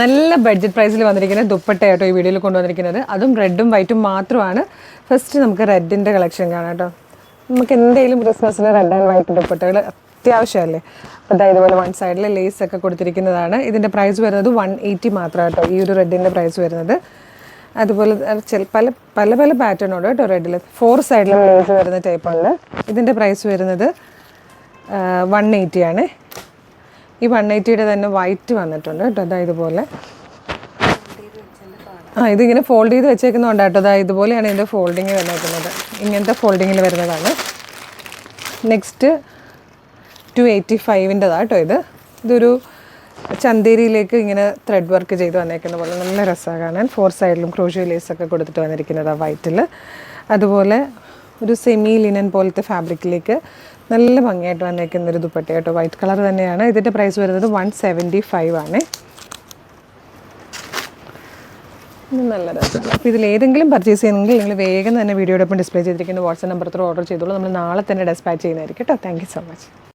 നല്ല ബഡ്ജറ്റ് പ്രൈസിൽ വന്നിരിക്കുന്ന ദുപ്പട്ടയാട്ടോ ഈ വീഡിയോയിൽ കൊണ്ടുവന്നിരിക്കുന്നത്. അതും റെഡും വൈറ്റും മാത്രമാണ്. ഫസ്റ്റ് നമുക്ക് റെഡിൻ്റെ കളക്ഷൻ കാണാം കേട്ടോ. നമുക്ക് എന്തെങ്കിലും ക്രിസ്മസിന് റെഡ് ആൻഡ് വൈറ്റ് ദുപ്പട്ടകൾ അത്യാവശ്യമല്ലേ. അപ്പോൾ ഇതുപോലെ വൺ സൈഡിൽ ലേസ് ഒക്കെ കൊടുത്തിരിക്കുന്നതാണ്. ഇതിൻ്റെ പ്രൈസ് വരുന്നത് 180 മാത്രം കേട്ടോ ഈ ഒരു റെഡിൻ്റെ പ്രൈസ് വരുന്നത്. അതുപോലെ പല പല പല പാറ്റേൺ ഉണ്ട് കേട്ടോ റെഡിൽ. 4 സൈഡിലും ലേസ് വരുന്ന ടൈപ്പുണ്ട്. ഇതിൻ്റെ പ്രൈസ് വരുന്നത് 180 ആണ്. ഈ 180യുടെ തന്നെ വൈറ്റ് വന്നിട്ടുണ്ട് കേട്ടോ. ഇതുപോലെ ഇതിങ്ങനെ ഫോൾഡ് ചെയ്ത് വെച്ചേക്കുന്നതുകൊണ്ട് കേട്ടോ. ഇതുപോലെയാണ് ഇതിൻ്റെ ഫോൾഡിങ് വന്നിരിക്കുന്നത്. ഇങ്ങനത്തെ ഫോൾഡിങ്ങിൽ വരുന്നതാണ്. നെക്സ്റ്റ് 285ൻ്റെതാണ് കേട്ടോ. ഇതൊരു ചന്തേരിയിലേക്ക് ഇങ്ങനെ ത്രെഡ് വർക്ക് ചെയ്ത് വന്നേക്കുന്ന പോലെ നല്ല രസമാണ് കാണാൻ. 4 സൈഡിലും ക്രോഷ്യോ ലേസൊക്കെ കൊടുത്തിട്ട് വന്നിരിക്കുന്നതാണ് വൈറ്റിൽ. അതുപോലെ ഒരു സെമി ലിനൻ പോലത്തെ ഫാബ്രിക്കിലേക്ക് നല്ല ഭംഗിയായിട്ട് വന്നേക്കുന്നൊരു ദുപ്പട്ട കേട്ടോ. വൈറ്റ് കളർ തന്നെയാണ്. ഇതിൻ്റെ പ്രൈസ് വരുന്നത് 175 ആണ്. നല്ല രസമാണ്. അപ്പോൾ ഇതിലേതെങ്കിലും പർച്ചേസ് ചെയ്യണമെങ്കിൽ നിങ്ങൾ വേഗം തന്നെ വീഡിയോടൊപ്പം ഡിസ്പ്ലേ ചെയ്തിരിക്കുന്ന വാട്സ്ആപ്പ് നമ്പർ ഓർഡർ ചെയ്തോളൂ. നമ്മൾ നാളെ തന്നെ ഡെസ്പാച്ച് ചെയ്യുന്നതായിരിക്കും കേട്ടോ. Thank you so much.